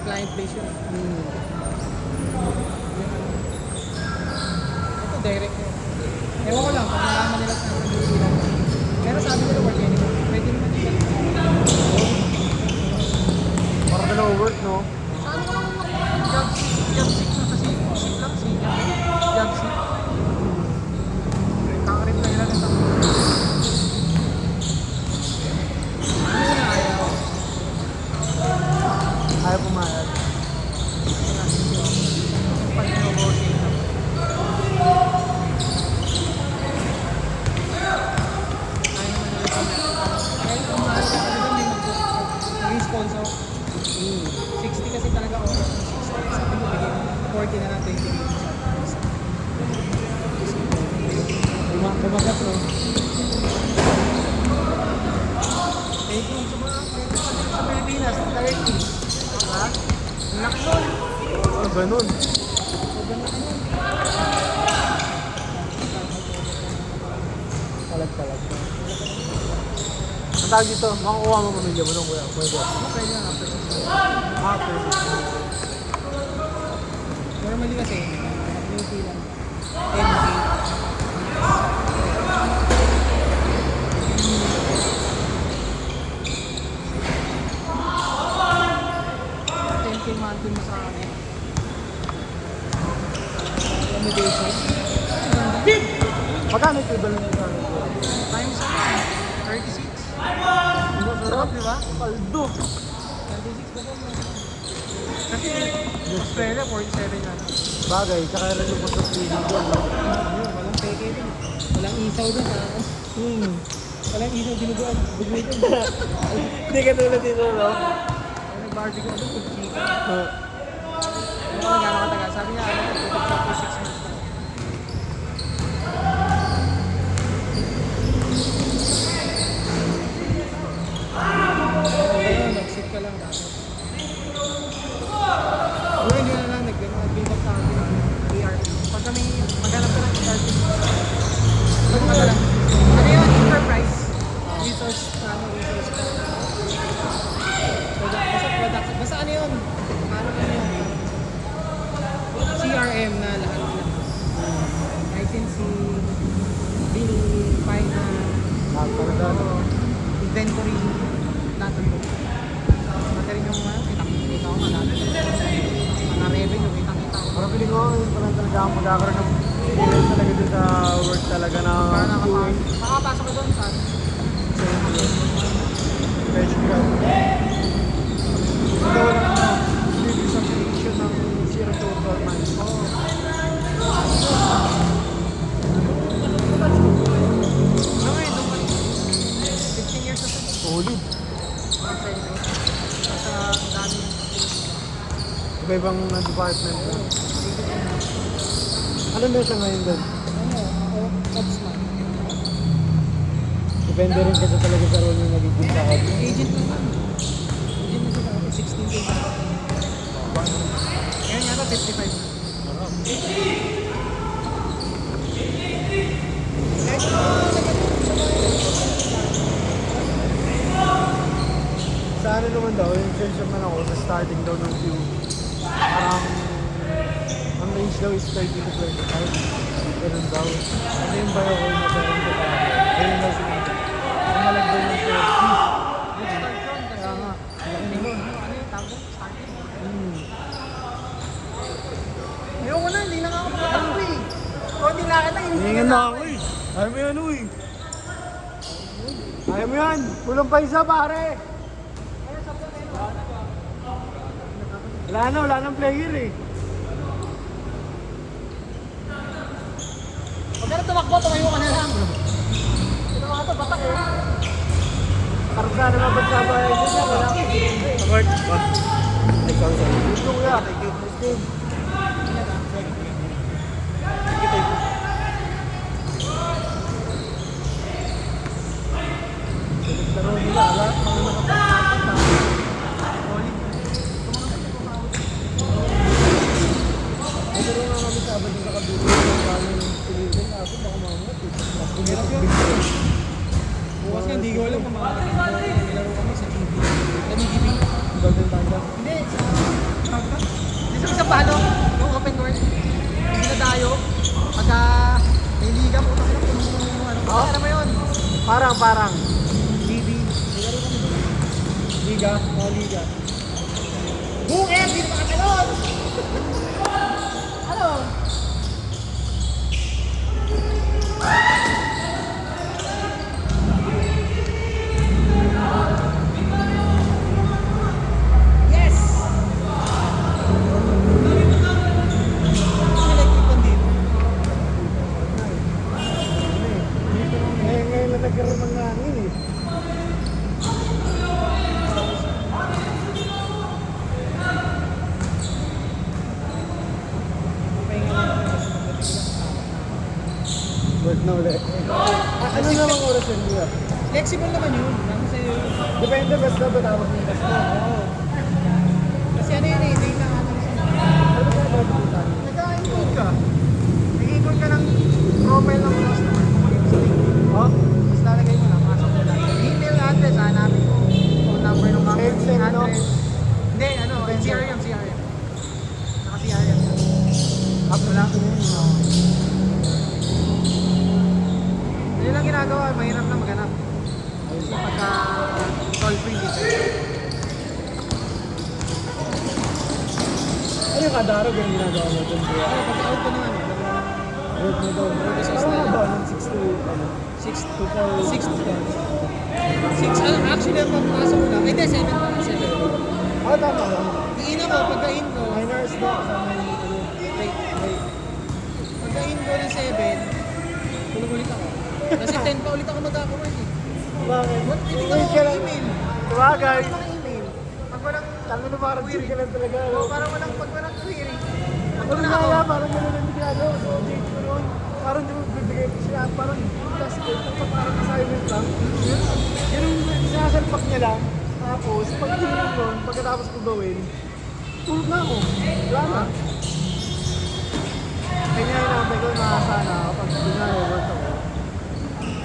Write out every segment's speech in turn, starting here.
client base yun. Ito direct yun. Ewan ko lang, pag nalaman nila sa nagdudulan. Pero sabi nila work anymore. Pwede naman nila. Parang dalawa work, no? Saan ko lang job seek na kasi seek lang, seek lang. Job seek. Kakarip na nila ng tao. Ano na ayaw? Ayaw pumayag. Pag nag-working na. Ayaw naman nila sa mga. Kahit kung mahal ka kasi doon may mag-sponsor. 60 kasi talaga oras ng 60. Sabi mo bigyan 40 na lang 20 minutes. Bumagat no? Thank you sa Pilipinas, 30. Diba? Ang laki nun. Ah, ganun. Sobrang laki nun. Talag. Ang tawag dito, makakuha mo pamilya mo nung kuya. Pwede. Okay lang after 6 months. After 6 months. Normally kasi, New Zealand, 10K. 10K monthly mo sa akin. Accommodation. Magkano equivalent nito? Times 36. Sarap, di ba? Paldo. 36 ba ba? Kasi Australia, 47 yan. Bagay, tsaka rin yung punta sa feeling doon. No? Ayun, walang peke din. Walang isaw din ha. Walang isaw dinuguan. Bugutin. Hindi ka tulad dito, no? Ay, nag-barbecue ako doon, chicken. Ano ka gano'ng katagal? Sabi niya, ano, 6 months. Ayun, nag-sit ka lang dapat. Gawin nyo na lang, nag-build up sa akin ng ERP. Pag kami maghanap ka ng ERP, pag maghanap, ano yun, enterprise, resource, resource. Product, basta ano yun, ano yun, CRM na lahat lang. Licensing, billing, finance, inventory, lahat ng book. Pati rin yung kita ko mga revenue, kita ko. Parang piling ko, yun parang talaga ako magkakaroon ng experience talaga dun sa work talaga na Para nakapasok ko doon sa fresh grad. ito walang previous association ng 0 to 12 months. Ano nga ito? 15 years na ito. Solid. Sa dami. Iba-ibang department. Ano na siya ngayon doon? Ops man. Depende rin kasi talaga sa role yung nagiging sa akin. Agent naman. Agent na sila. 16 days. Ngayon nga ito, 55 na. Sa ano naman daw, yung internship man ako, sa starting daw ng few, parang ang range daw is 30 to 25. Ganun daw. Ano yung bayo ko na parang sa tao? Ayun daw sinabi. Ang malag daw ng 30. Start from kasi Kaya nga, laki na nun. ano yung tawag doon? Starting. Ayoko na, hindi na nga ako makatakbo eh. Kung hindi na kita, hindi Hihingan na ako eh. Ayaw mo yan uy. Ayaw mo yan. Kulang pa isa pare. Wala nang player eh. Huwag ka na tumakbo, tumayo ka na lang. Ito mga ito, batak eh. Parang sana mapagsabay yun niya. Wala ko. Support. Ikaw sa ito kuya. Thank you. Steve. Laro nila, lahat mga nakapagpapit na. Nagaro nga kami sa abad sa kabili ng kaming pinilin na ako baka mamungat eh. Bukas nga, hindi ko alam kung mga nilaro kami sa TV. Kami TV. Golden Panda. Hindi, sa Gusto ko sa palo, yung open court. Hindi na dayo. Pagka may liga, puto ko na ano. Ano mo yun? Parang. GB. Liga. Oh, liga. Bukit! Hindi na makatalon! Ano? Yes! Electric pan dito. Ngayon na nagkaroon ng hangin eh. Work na ulit. Ano namang oras yun, Kuya? Flexible naman yun. Kasi, Depende, basta ba tapos ng basta? kasi ano yun eh, data analysis. Ano ba ba dito? Nag-i-encode ka. Nag-i-encode ka ng profile ng customer mo dito sa link. Oh? Tapos lalagay mo lang, pasok mo lang. Email address, hanapin mo. Phone number ng company, Send, no? address. Hindi, ano, CRM. Naka-CRM. Up mo lang. Yun lang ginagawa, mahirap na maghanap. Kasi pagka toll free dito. Ano yung kada araw yung ginagawa mo dun, Kuya? Ay, pagka-out ko naman. Work mo daw. Ano nga ba? Ng 6 to 6 to 4? 6 to 4. Actually, ang pagpasok ko lang. Hindi, 7 pa. 7. Ah, tama lang. I-in ako, pagka-in ko. 9 hours na kasama yung ano. Wait. Pagka-in ko ng 7, tulog ulit ako. Kasi 10 pa ulit ako mag-work eh. Bakit? Hindi Wait ka ka lang. email. Sabagay. Walang email. Pag walang, Tama na parang chill ka lang talaga. ano? pag walang query. Pag Ano wala na ako, kaya? Parang gano'n ang ginagawa. So, date ko noon. Parang di mo bibigay ko siya. Parang kasi parang assignment lang. Yun yung sinasalpak niya lang. Tapos, pag tinignan ko, pagkatapos ko gawin, tulog na ako. Wala na. Kanya hinapin ko na sana pag work ako.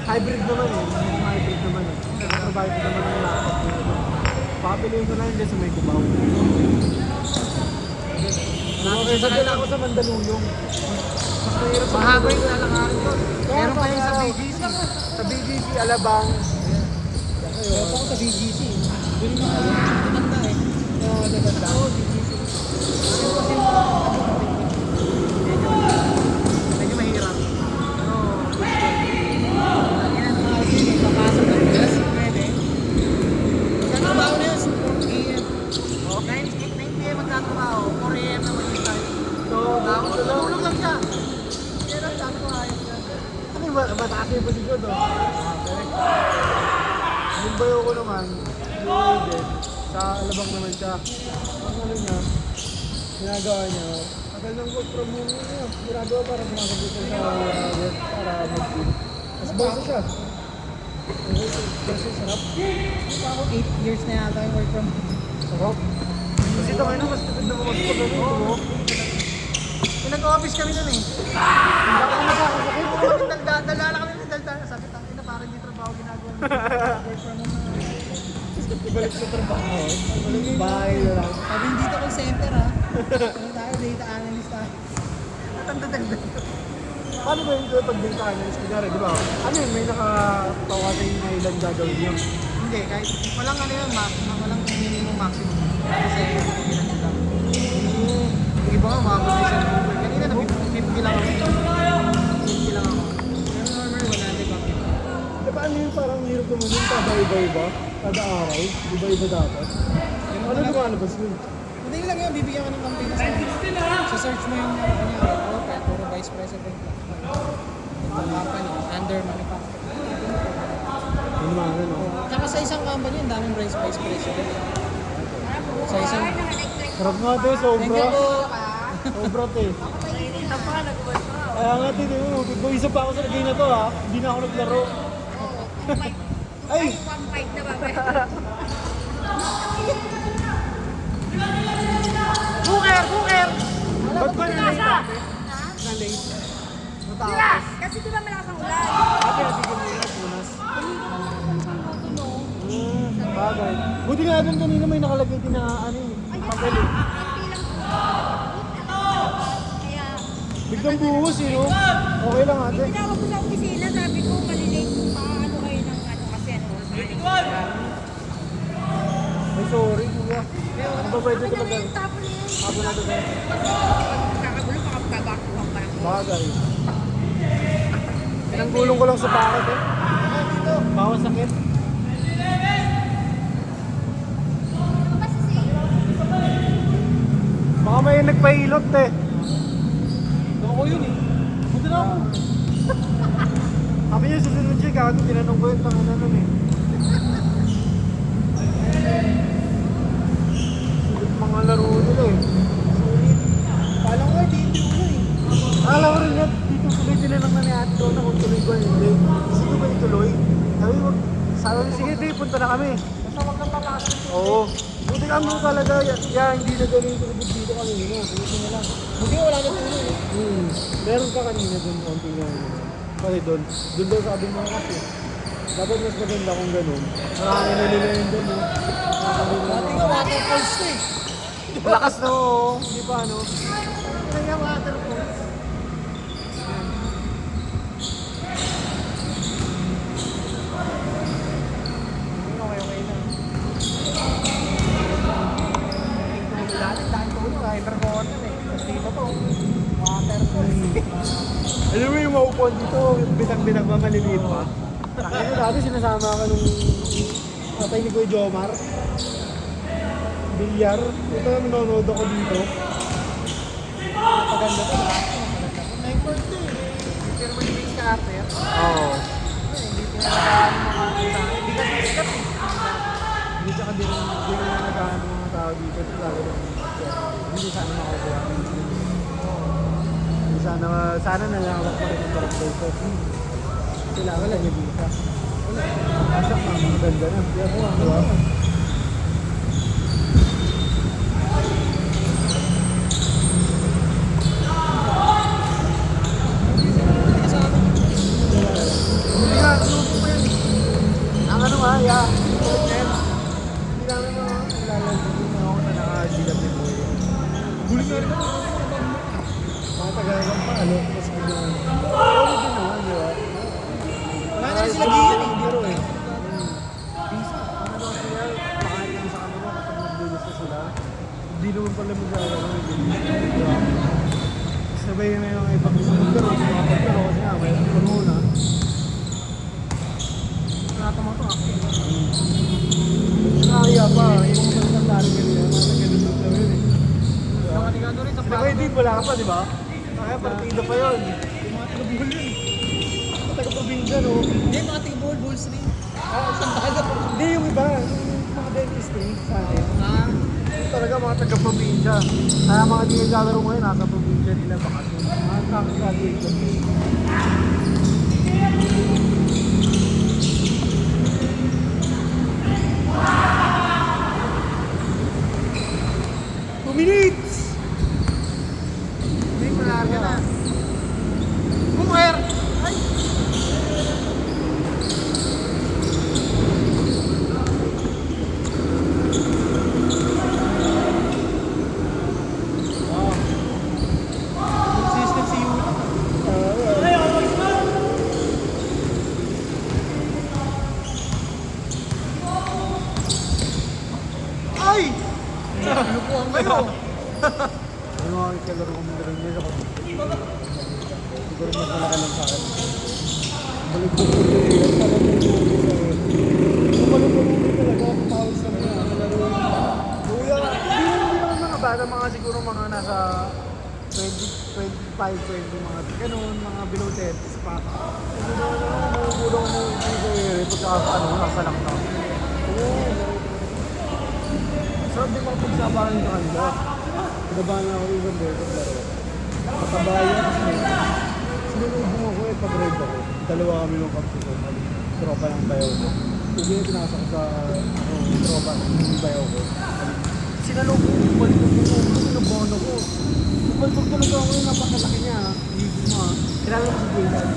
Hybrid naman eh. Yung hybrid naman eh. Provide ko naman ng laptop ko. Papiliin ko na yun dyan sa may kubaw. Okay, sadya ako sa Mandaluyong. Mas mahirap sa mahabay ko lalakarin ko. Meron pa yung sa Kaya- BGC. Sa BGC, Alabang. Meron pa ako sa BGC. Doon yung mga maganda eh. Oo, naganda. Oo, BGC. Yung kasi mga medyo mahirap. Pero gusto. Yan, mga sige, papasok ng gas, pwede. Magtatrabaho na yun, 4 AM. 9 PM magtatrabaho, 4 AM na mag-start. So, Tapos tulog lang siya. Yan ang sabi ko ayos yan. ano yung mataas yung posisyon, no? Yung bayo ko naman, yung agent, sa Alabang naman siya. Ang ano niya, ginagawa niya, tagal ng work from home niya. Ginagawa para sumasagutan sa work para mag-team. Mas bosa siya. Kasi sarap. Ako 8 years na yata yung work from home. Sarap. Kasi ito ngayon, mas tipid na mo kasi pag ano, no? Nag-office kami nun eh. Hindi ako nakakasakit. Nagdadala kami ng daldala. Sabi, tangin na parang hindi trabaho ginagawa mo. Work from home na. Ibalik sa trabaho. Bahay na lang. Sabi, hindi ito call center ha. Ano tayo, data analyst tayo. Tanda-tanda. Paano ba yung pag data analyst? Kunyari, di ba? Ano yun, may nakapawatay na ilang gagawin yun. Hindi, kahit walang ano yun, walang minimum maximum. Kasi ilan lang. Yung iba nga, umabot na isang over. Kanina na 50 lang ako. 50 lang ako. Pero normal, 100 ako. Di ba ano yung parang hirap naman yung kada iba-iba? Kada araw? Iba-iba dapat? Ano lumalabas yun? Hindi lang yun, bibigyan ka ng company sa search mo yung puro vice president lang. Itong company, under manufacturing. Ano mga ano? Tsaka sa isang company, ang daming vice president. Sa isang... Sarap nga ito, Thank sobra. you po. Sobra te. Kaya nga te, di mo, kung isa pa ako sa lagay na to ha, hindi na ako naglaro. Ay! 1.5 na ba? Booker! Ba't ba na-late ate? Na-late? Matapos? Kasi di ba malakas ang ulan? Ate, natigil mo na, punas. Bagay. Buti nga doon kanina may nakalagay din na ano eh, papel eh. Pilang Biglang buhos eh, no? Okay lang ate. Tinawag ko sa opisina, sabi ko, malilate pa, ano kayo ng ano kasi ano. Ay, sorry, kuya. Ano ba pwede Sabi talaga? namin, tapon na yan. Hapon na ito ba? Kakagulo, makapagbakuhan pa ng Bagay. Pinanggulong ko lang sa bakit eh. Bawas sakit. Baka may nagpahilot eh. Ako yun eh. Buti na ako. Sabi niya susunod siya, kaya tinanong ko yung tangan na nun eh. Sulit mga laro nila eh. Palang ko, dito ko eh. Alam ko rin yan, dito tuloy tinanong na ni ate doon na kung tuloy ko hindi. Gusto ba ituloy? Sabi ko, sige di, punta na kami. Basta wag kang papasok. Oo. Buti kami talaga, hindi na galing dito kami. Buti na lang. Buti wala na tuloy eh. Meron ka kanina doon, konti na yun. Kasi doon daw sabi mo kasi. Dapat mas maganda kung ganun. Marami na nila yun doon. Dati nga waterfalls to eh. Lakas na oo. Hindi pa ano. Ano nga waterfalls? Okay na. Dati dahil tulo, hypercotton eh. Tapos dito to, waterfalls. Alam mo yung maupuan dito, bitang-bitang ba maliliit pa? Ano dati sinasama ka nung tatay ni Kuya Jomar. Bilyar. Ito na nanonood ako dito. Napaganda to, may court to eh. Pero may Vince Carter. Oo. Hindi ko na hindi ka sikat eh. Hindi ka din na naghahanap ng mga tao dito. Lalo na hindi sana makakuha. Hindi sana nalawak pa rin yung barangay ko. Sila wala niya dito. Wala. Asak na, mga ganda na. Kaya ko ang gawa. Hindi nga, subo pa yun. Ang ano nga, ya. Hindi namin mga lalagyan na ako na nakasigat ni Boy. Huli nga rin ako. Mga tagalang pa, ano, tapos biglang. Ano din naman, di ba? Wala na rin sila giyan eh. Biro eh. Bisa. Ang ano sila, pakain lang sa kanila kapag nagbilis na sila. Hindi naman pala magagawa ng bilis. Sabay na yung ibang magkaro, makapagkaro kasi nga, may puno na. Nakatama to ah. Nakakaya pa, yung mga pagkakari kanina, nasa ganun yung gawin eh. Yung katigado rin sa Sila kayo din, wala ka pa, di ba? Kaya partida pa yun. Yung mga taga-buhol yun. Sa taga-probinsya, no? Hindi, mga taga-buhol, Bulls rin. Isang taga po. Hindi, yung iba, yung mga dentistry sa akin. Ah, Yung talaga mga taga-probinsya. Kaya mga di naglalaro ngayon, nasa probinsya nila bakasyon. Mga kakagraduate lang. 2 minutes! hindi, manarga na. Buher! Ay! Wow. Consistent si Yuli. Ay! Lupuan kayo. Yung mga kalaro ko mga rin nila ako. Siguro mas malaki lang sa akin. Balik ko po yun. Parang yung balik ko rin talaga. Pawis kami na. Kalaro. Kuya, hindi naman mga bata. Mga siguro mga nasa 20, 25, 20 mga ganun. Mga below 30 pa. Hindi naman namumulong mo yung area. Pagka ano, nasa lang na. Oo. Sarap din makapagsabahan ka kanila. Pinabahan na ako yung beto laro. Matabayan kasi sinulubong ako pag-ride ako. Dalawa kami ng kapito. Tropa ng bayaw ko. Hindi na pinasa ko sa tropa ng bayaw ko. Sinalubong ko, balik ko yung bono ko. Pagpag talaga ako yung napakalaki niya. Higit mo ha. Kilala ko si Jason.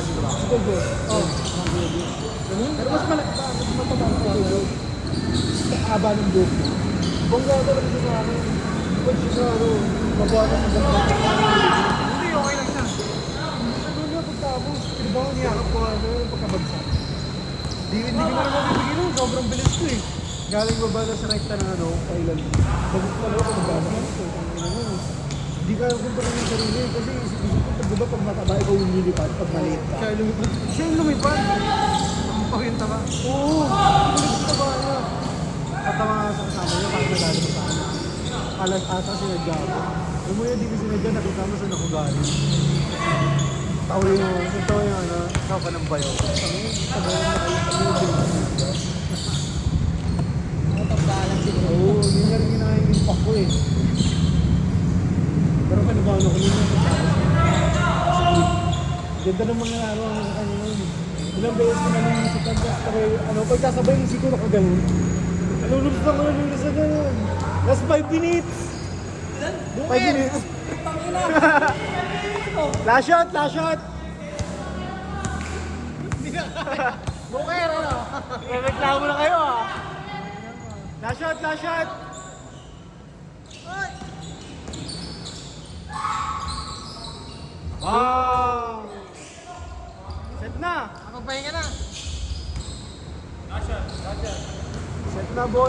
Sino ba? Si Gogo. Oo. Pero mas malaki pa. Mas mataba ko ako. Haba ng buhok mo. Bongga talaga sa akin. Pag siya mabuhatan ng ganda. Hindi, okay lang siya. Ano niya pagtapos, trabaho niya ako po, ano yung pagkabagsak. Hindi ko na mabibigyan nun, sobrang bilis ko eh. Galing baba na sa rekta ng ano, kailan. Bagos pala ako, magdadaan ko. Hindi ka kumpara ng sarili kasi isip-isip ko, pag diba pag mataba, ikaw yung lilipad pag maliit ka. Siya yung lumipad. Siya yung lumipad. Ang pahinta ba? Oo, lumipad ka ba niya? Tatawa nga sa kasama niya, parang nagaling sa kanya. Kalas ata sinadya ko. Alam mo yun, di ko sinadya, nakita mo saan ako galing. Tawa yung ano, sapa ng bayo. Tawa yung nakalimutin. Matagdalan siguro. Oo, yun nga rin yung impact ko eh. Pero kanibano ko yun yung ganda ng mga ano, ilang beses ko na nung musical, ano, pagkasabay yung siko nakaganon. Nalulubs na ko na yung nasa ganun. Last 5 minutes! 5 minutes! Last shot! Last shot! Buker, ano? Reklamo na kayo ah! Last shot! Last shot! Wow! Set na! Nakapagpahinga na. Set na boy!